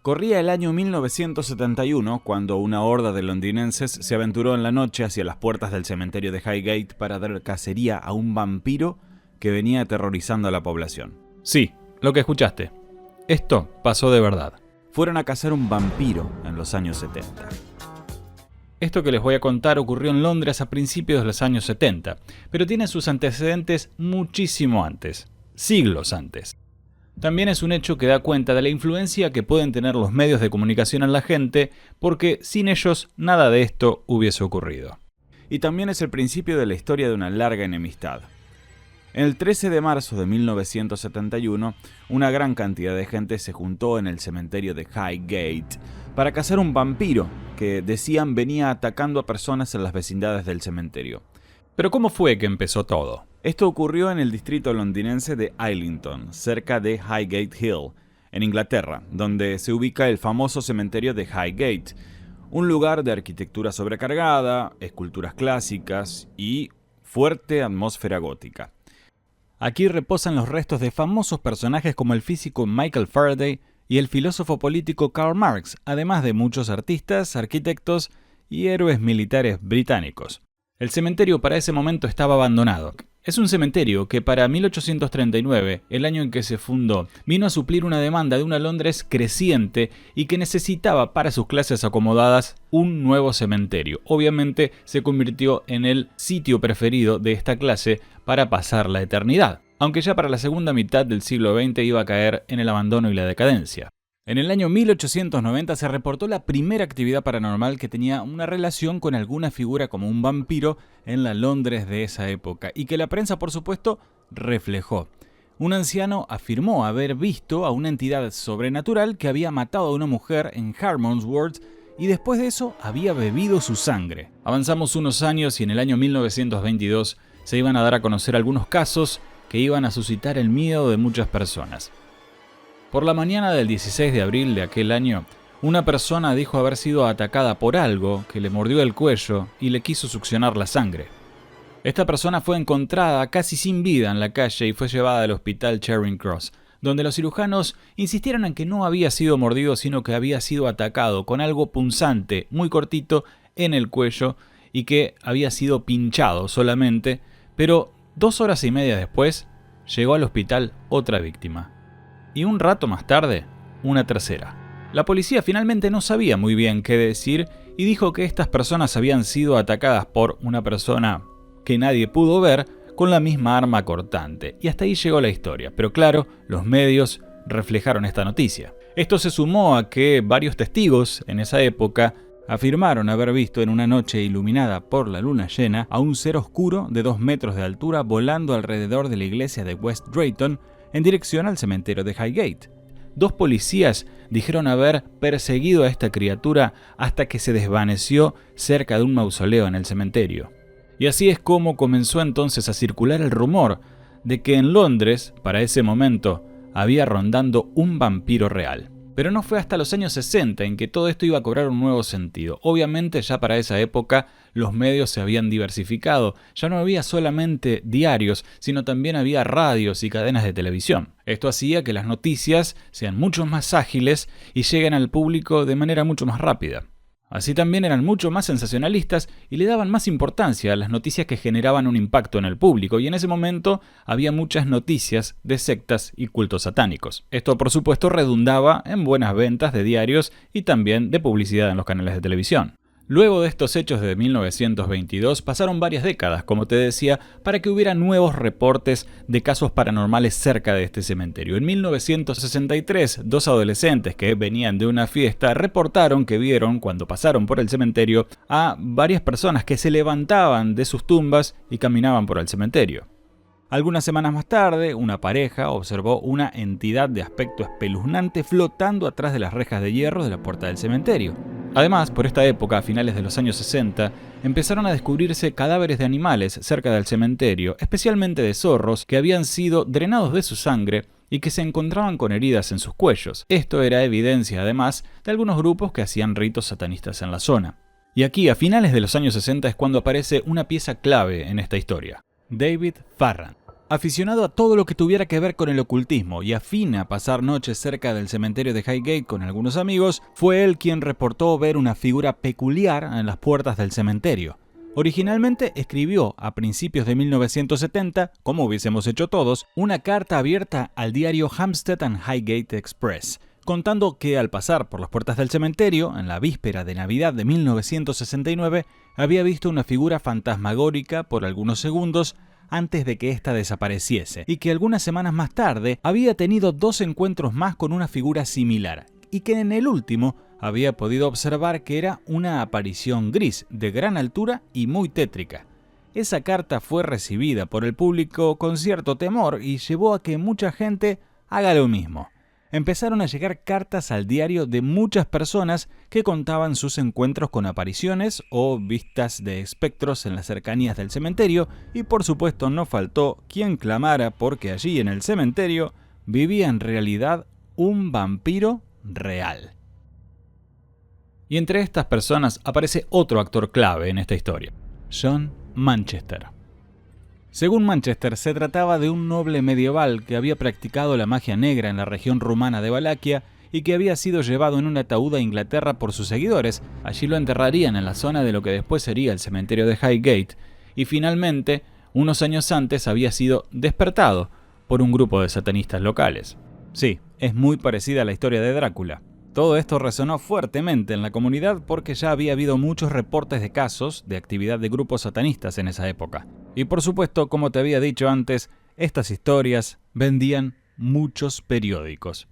Corría el año 1971 cuando una horda de londinenses se aventuró en la noche hacia las puertas del cementerio de Highgate para dar cacería a un vampiro que venía aterrorizando a la población. Sí, lo que escuchaste. Esto pasó de verdad. Fueron a cazar un vampiro en los años 70. Esto que les voy a contar ocurrió en Londres a principios de los años 70, pero tiene sus antecedentes muchísimo antes, siglos antes. También es un hecho que da cuenta de la influencia que pueden tener los medios de comunicación en la gente, porque sin ellos nada de esto hubiese ocurrido. Y también es el principio de la historia de una larga enemistad. El 13 de marzo de 1971, una gran cantidad de gente se juntó en el cementerio de Highgate para cazar un vampiro que decían venía atacando a personas en las vecindades del cementerio. Pero ¿cómo fue que empezó todo? Esto ocurrió en el distrito londinense de Islington, cerca de Highgate Hill, en Inglaterra, donde se ubica el famoso cementerio de Highgate, un lugar de arquitectura sobrecargada, esculturas clásicas y fuerte atmósfera gótica. Aquí reposan los restos de famosos personajes como el físico Michael Faraday y el filósofo político Karl Marx, además de muchos artistas, arquitectos y héroes militares británicos. El cementerio para ese momento estaba abandonado. Es un cementerio que para 1839, el año en que se fundó, vino a suplir una demanda de una Londres creciente y que necesitaba para sus clases acomodadas un nuevo cementerio. Obviamente se convirtió en el sitio preferido de esta clase para pasar la eternidad, aunque ya para la segunda mitad del siglo XX iba a caer en el abandono y la decadencia. En el año 1890 se reportó la primera actividad paranormal que tenía una relación con alguna figura como un vampiro en la Londres de esa época y que la prensa, por supuesto, reflejó. Un anciano afirmó haber visto a una entidad sobrenatural que había matado a una mujer en Harmondsworth y después de eso había bebido su sangre. Avanzamos unos años y en el año 1922 se iban a dar a conocer algunos casos que iban a suscitar el miedo de muchas personas. Por la mañana del 16 de abril de aquel año, una persona dijo haber sido atacada por algo que le mordió el cuello y le quiso succionar la sangre. Esta persona fue encontrada casi sin vida en la calle y fue llevada al hospital Charing Cross, donde los cirujanos insistieron en que no había sido mordido, sino que había sido atacado con algo punzante, muy cortito, en el cuello y que había sido pinchado solamente, pero 2 horas y media después llegó al hospital otra víctima. Y un rato más tarde, una tercera. La policía finalmente no sabía muy bien qué decir y dijo que estas personas habían sido atacadas por una persona que nadie pudo ver con la misma arma cortante. Y hasta ahí llegó la historia. Pero claro, los medios reflejaron esta noticia. Esto se sumó a que varios testigos en esa época afirmaron haber visto en una noche iluminada por la luna llena a un ser oscuro de 2 metros de altura volando alrededor de la iglesia de West Drayton en dirección al cementerio de Highgate. 2 policías dijeron haber perseguido a esta criatura hasta que se desvaneció cerca de un mausoleo en el cementerio. Y así es como comenzó entonces a circular el rumor de que en Londres, para ese momento, había rondando un vampiro real. Pero no fue hasta los años 60 en que todo esto iba a cobrar un nuevo sentido. Obviamente ya para esa época los medios se habían diversificado. Ya no había solamente diarios, sino también había radios y cadenas de televisión. Esto hacía que las noticias sean mucho más ágiles y lleguen al público de manera mucho más rápida. Así también eran mucho más sensacionalistas y le daban más importancia a las noticias que generaban un impacto en el público, y en ese momento había muchas noticias de sectas y cultos satánicos. Esto por supuesto redundaba en buenas ventas de diarios y también de publicidad en los canales de televisión. Luego de estos hechos de 1922 pasaron varias décadas, como te decía, para que hubiera nuevos reportes de casos paranormales cerca de este cementerio. En 1963, 2 adolescentes que venían de una fiesta reportaron que vieron, cuando pasaron por el cementerio, a varias personas que se levantaban de sus tumbas y caminaban por el cementerio. Algunas semanas más tarde, una pareja observó una entidad de aspecto espeluznante flotando atrás de las rejas de hierro de la puerta del cementerio. Además, por esta época, a finales de los años 60, empezaron a descubrirse cadáveres de animales cerca del cementerio, especialmente de zorros que habían sido drenados de su sangre y que se encontraban con heridas en sus cuellos. Esto era evidencia, además, de algunos grupos que hacían ritos satanistas en la zona. Y aquí, a finales de los años 60, es cuando aparece una pieza clave en esta historia: David Farrant. Aficionado a todo lo que tuviera que ver con el ocultismo y afín a pasar noches cerca del cementerio de Highgate con algunos amigos, fue él quien reportó ver una figura peculiar en las puertas del cementerio. Originalmente escribió, a principios de 1970, como hubiésemos hecho todos, una carta abierta al diario Hampstead and Highgate Express, contando que al pasar por las puertas del cementerio, en la víspera de Navidad de 1969, había visto una figura fantasmagórica por algunos segundos antes de que ésta desapareciese, y que algunas semanas más tarde había tenido 2 encuentros más con una figura similar, y que en el último había podido observar que era una aparición gris, de gran altura y muy tétrica. Esa carta fue recibida por el público con cierto temor y llevó a que mucha gente haga lo mismo. Empezaron a llegar cartas al diario de muchas personas que contaban sus encuentros con apariciones o vistas de espectros en las cercanías del cementerio, y por supuesto no faltó quien clamara porque allí en el cementerio vivía en realidad un vampiro real. Y entre estas personas aparece otro actor clave en esta historia, John Manchester. Según Manchester, se trataba de un noble medieval que había practicado la magia negra en la región rumana de Valaquia y que había sido llevado en un ataúd a Inglaterra por sus seguidores. Allí lo enterrarían en la zona de lo que después sería el cementerio de Highgate, y finalmente, unos años antes, había sido despertado por un grupo de satanistas locales. Sí, es muy parecida a la historia de Drácula. Todo esto resonó fuertemente en la comunidad porque ya había habido muchos reportes de casos de actividad de grupos satanistas en esa época. Y por supuesto, como te había dicho antes, estas historias vendían muchos periódicos.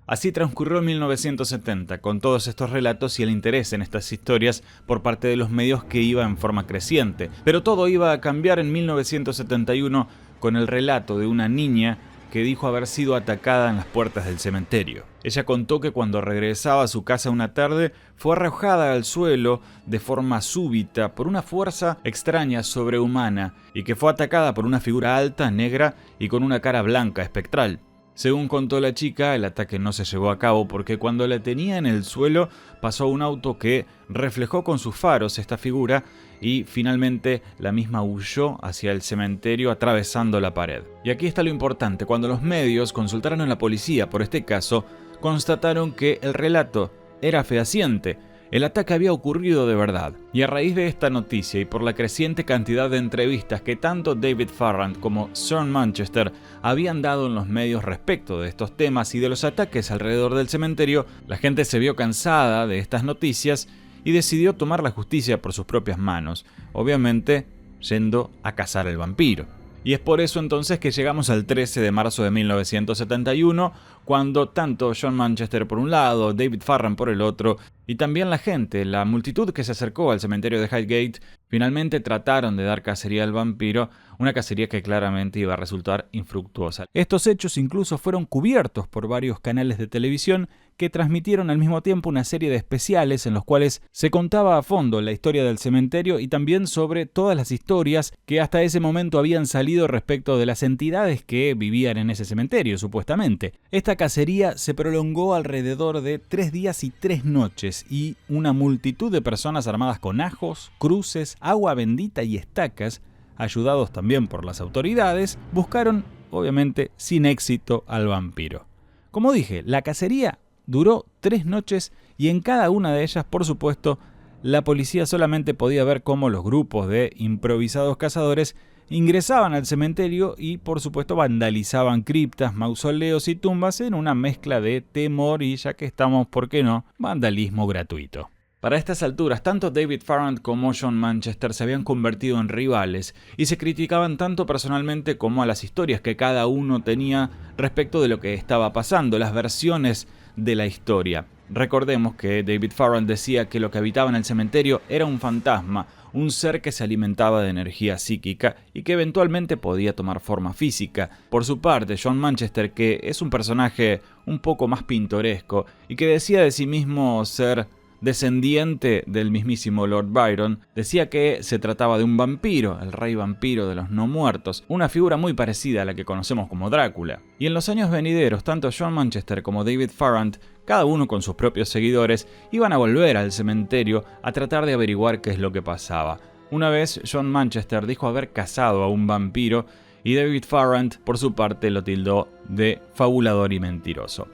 Así transcurrió 1970, con todos estos relatos y el interés en estas historias por parte de los medios que iba en forma creciente. Pero todo iba a cambiar en 1971 con el relato de una niña que dijo haber sido atacada en las puertas del cementerio. Ella contó que cuando regresaba a su casa una tarde fue arrojada al suelo de forma súbita por una fuerza extraña sobrehumana y que fue atacada por una figura alta, negra y con una cara blanca espectral. Según contó la chica, el ataque no se llevó a cabo porque cuando la tenía en el suelo pasó un auto que reflejó con sus faros esta figura y finalmente la misma huyó hacia el cementerio atravesando la pared. Y aquí está lo importante: cuando los medios consultaron a la policía por este caso, constataron que el relato era fehaciente. El ataque había ocurrido de verdad, y a raíz de esta noticia y por la creciente cantidad de entrevistas que tanto David Farrand como John Manchester habían dado en los medios respecto de estos temas y de los ataques alrededor del cementerio, la gente se vio cansada de estas noticias y decidió tomar la justicia por sus propias manos, obviamente yendo a cazar al vampiro. Y es por eso entonces que llegamos al 13 de marzo de 1971, cuando tanto John Manchester por un lado, David Farrand por el otro, y también la gente, la multitud que se acercó al cementerio de Highgate, finalmente trataron de dar cacería al vampiro, una cacería que claramente iba a resultar infructuosa. Estos hechos incluso fueron cubiertos por varios canales de televisión que transmitieron al mismo tiempo una serie de especiales en los cuales se contaba a fondo la historia del cementerio y también sobre todas las historias que hasta ese momento habían salido respecto de las entidades que vivían en ese cementerio, supuestamente. Esta cacería se prolongó alrededor de 3 días y 3 noches y una multitud de personas armadas con ajos, cruces, agua bendita y estacas, ayudados también por las autoridades, buscaron, obviamente sin éxito, al vampiro. Como dije, la cacería duró 3 noches y en cada una de ellas, por supuesto, la policía solamente podía ver cómo los grupos de improvisados cazadores ingresaban al cementerio y, por supuesto, vandalizaban criptas, mausoleos y tumbas en una mezcla de temor y, ya que estamos, ¿por qué no?, vandalismo gratuito. Para estas alturas, tanto David Farrand como John Manchester se habían convertido en rivales y se criticaban tanto personalmente como a las historias que cada uno tenía respecto de lo que estaba pasando, las versiones de la historia. Recordemos que David Farrand decía que lo que habitaba en el cementerio era un fantasma, un ser que se alimentaba de energía psíquica y que eventualmente podía tomar forma física. Por su parte, John Manchester, que es un personaje un poco más pintoresco y que decía de sí mismo ser descendiente del mismísimo Lord Byron, decía que se trataba de un vampiro, el rey vampiro de los no muertos, una figura muy parecida a la que conocemos como Drácula. Y en los años venideros, tanto John Manchester como David Farrand, cada uno con sus propios seguidores, iban a volver al cementerio a tratar de averiguar qué es lo que pasaba. Una vez John Manchester dijo haber cazado a un vampiro y David Farrant, por su parte, lo tildó de fabulador y mentiroso.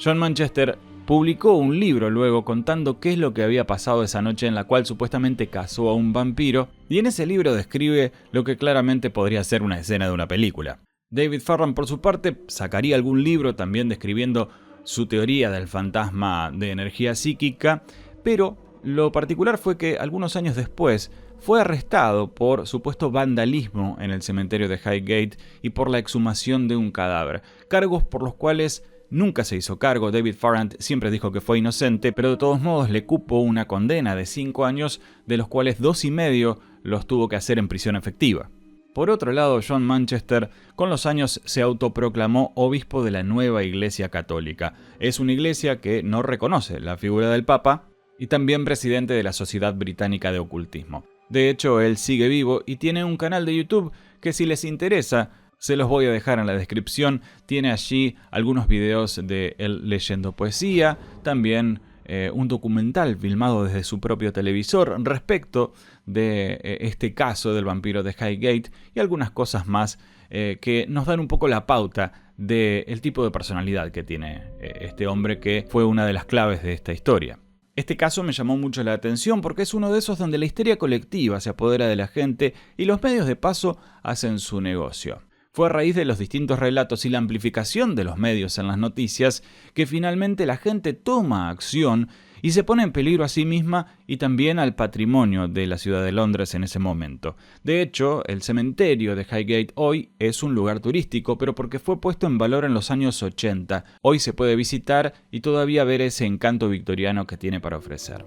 John Manchester publicó un libro luego contando qué es lo que había pasado esa noche en la cual supuestamente cazó a un vampiro, y en ese libro describe lo que claramente podría ser una escena de una película. David Farrant, por su parte, sacaría algún libro también describiendo su teoría del fantasma de energía psíquica, pero lo particular fue que algunos años después fue arrestado por supuesto vandalismo en el cementerio de Highgate y por la exhumación de un cadáver, cargos por los cuales nunca se hizo cargo. David Farrant siempre dijo que fue inocente, pero de todos modos le cupo una condena de 5 años, de los cuales 2 y medio los tuvo que hacer en prisión efectiva. Por otro lado, John Manchester con los años se autoproclamó obispo de la nueva Iglesia Católica. Es una iglesia que no reconoce la figura del Papa y también presidente de la Sociedad Británica de Ocultismo. De hecho, él sigue vivo y tiene un canal de YouTube que, si les interesa, se los voy a dejar en la descripción. Tiene allí algunos videos de él leyendo poesía, también un documental filmado desde su propio televisor respecto de este caso del vampiro de Highgate y algunas cosas más que nos dan un poco la pauta del tipo de personalidad que tiene este hombre, que fue una de las claves de esta historia. Este caso me llamó mucho la atención porque es uno de esos donde la histeria colectiva se apodera de la gente y los medios de paso hacen su negocio. Fue a raíz de los distintos relatos y la amplificación de los medios en las noticias que finalmente la gente toma acción y se pone en peligro a sí misma y también al patrimonio de la ciudad de Londres en ese momento. De hecho, el cementerio de Highgate hoy es un lugar turístico, pero porque fue puesto en valor en los años 80. Hoy se puede visitar y todavía ver ese encanto victoriano que tiene para ofrecer.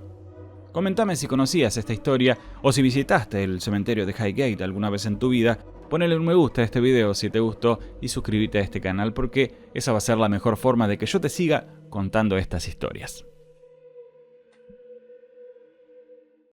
Comentame si conocías esta historia o si visitaste el cementerio de Highgate alguna vez en tu vida. Ponele un me gusta a este video si te gustó y suscríbete a este canal porque esa va a ser la mejor forma de que yo te siga contando estas historias.